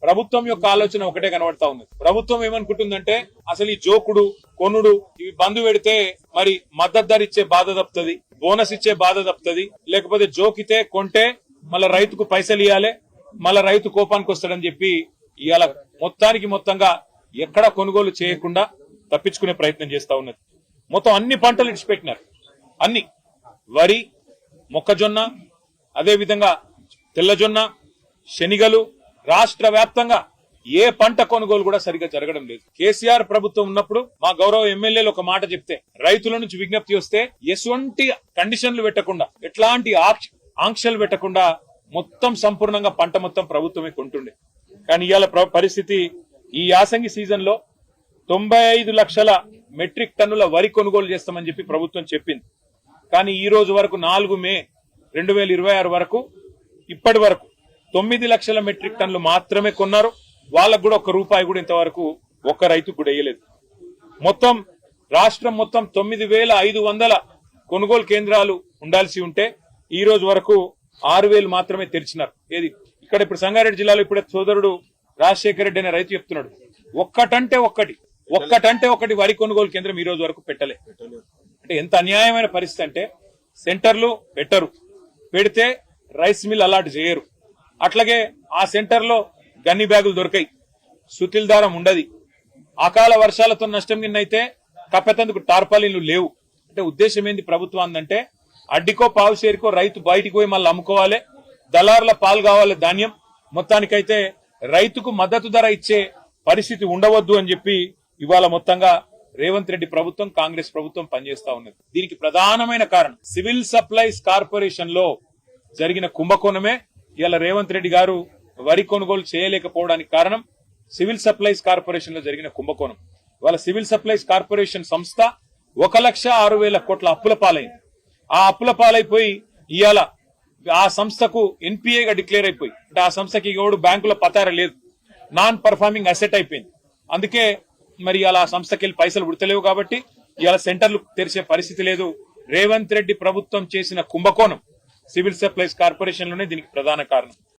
ప్రభుత్వం యొక్క ఆలోచన ఒకటే కనబడతా ఉన్నది. ప్రభుత్వం ఏమనుకుంటుందంటే అసలు ఈ జోకుడు కొనుడు ఇవి బంధు పెడితే మరి మద్దతు ధర ఇచ్చే బాధ తప్పుతుంది, బోనస్ ఇచ్చే బాధ తప్పుతుంది, లేకపోతే జోకితే కొంటే మళ్ళా రైతుకు పైసలు ఇవ్వాలి, మళ్ళా రైతు కోపానికి వస్తాడని చెప్పి ఇవాళ మొత్తంగా ఎక్కడ కొనుగోలు చేయకుండా తప్పించుకునే ప్రయత్నం చేస్తా ఉన్నది. మొత్తం అన్ని పంటలు ఇడిచిపెట్టినారు. అన్ని వరి, మొక్కజొన్న, అదే విధంగా తెల్లజొన్న, శనిగలు, రాష్ట్ర వ్యాప్తంగా ఏ పంట కొనుగోలు కూడా సరిగా జరగడం లేదు. కేసీఆర్ ప్రభుత్వం ఉన్నప్పుడు మా గౌరవ ఎమ్మెల్యేలు ఒక మాట చెప్తే రైతుల నుంచి విజ్ఞప్తి వస్తే ఎటువంటి కండిషన్లు పెట్టకుండా ఎట్లాంటి ఆంక్షలు పెట్టకుండా మొత్తం సంపూర్ణంగా పంట మొత్తం ప్రభుత్వమే కొంటుండే. కానీ ఇవాళ పరిస్థితి ఈ యాసంగి సీజన్ లో 95 లక్షల మెట్రిక్ టన్నుల వరి కొనుగోలు చేస్తామని చెప్పి ప్రభుత్వం చెప్పింది. కానీ ఈ రోజు వరకు 4 మే 2026 వరకు ఇప్పటి వరకు 9 లక్షల మెట్రిక్ టన్నులు మాత్రమే కొన్నారు. వాళ్ళకు కూడా ₹1 కూడా ఇంతవరకు ఒక్క రైతు కూడా వేయలేదు. మొత్తం రాష్ట్రం మొత్తం 9,500 కొనుగోలు కేంద్రాలు ఉండాల్సి ఉంటే ఈ రోజు వరకు 6,000 మాత్రమే తెరిచినారు. ఏది ఇక్కడ ఇప్పుడు సంగారెడ్డి జిల్లాలో ఇప్పుడే సోదరుడు రాజశేఖర రెడ్డి అనే రైతు చెప్తున్నాడు, ఒక్కటంటే ఒకటి వరి కొనుగోలు కేంద్రం ఈ రోజు వరకు పెట్టలే. అంటే ఎంత అన్యాయమైన పరిస్థితి అంటే సెంటర్లు పెట్టరు, పెడితే రైస్ మిల్ అలాట్ చేయరు, అట్లాగే ఆ సెంటర్ లో గన్ని బ్యాగులు దొరకాయి, సుతిల్ దారం ఉండదు, అకాల వర్షాలతో నష్టం కిందైతే కప్పెతందుకు టార్పాలిన్లు లేవు. అంటే ఉద్దేశం ఏంది ప్రభుత్వం అందంటే అడ్డికో పావు షేరుకో రైతు బయటికి పోయి మళ్ళీ అమ్ముకోవాలి, దళారుల పాలు కావాలి ధాన్యం, మొత్తానికైతే రైతుకు మద్దతు ధర ఇచ్చే పరిస్థితి ఉండవద్దు అని చెప్పి ఇవాళ మొత్తంగా రేవంత్ రెడ్డి ప్రభుత్వం కాంగ్రెస్ ప్రభుత్వం పనిచేస్తా ఉన్నది. దీనికి ప్రధానమైన కారణం సివిల్ సప్లైస్ కార్పొరేషన్ లో జరిగిన కుంభకోణమే. ఇవాళ రేవంత్ రెడ్డి గారు వరి కొనుగోలు చేయలేకపోవడానికి కారణం సివిల్ సప్లైస్ కార్పొరేషన్ లో జరిగిన కుంభకోణం. ఇవాళ సివిల్ సప్లైస్ కార్పొరేషన్ సంస్థ 1,06,000 కోట్ల అప్పుల పాలైంది. ఆ అప్పుల పాలైపోయి ఇవాళ ఆ సంస్థకు ఎన్పిఏగా డిక్లేర్ అయిపోయి, అంటే ఆ సంస్థకి ఎవడు బ్యాంకులో పతార లేదు, నాన్ పర్ఫార్మింగ్ అసెట్ అయిపోయింది. అందుకే మరి ఇలా సంస్థకి వెళ్ళి పైసలు ఉడతలేవు కాబట్టి ఇవాళ సెంటర్లు తెరిచే పరిస్థితి లేదు. రేవంత్ రెడ్డి ప్రభుత్వం చేసిన కుంభకోణం సివిల్ సప్లైస్ కార్పొరేషన్ లోనే దీనికి ప్రధాన కారణం.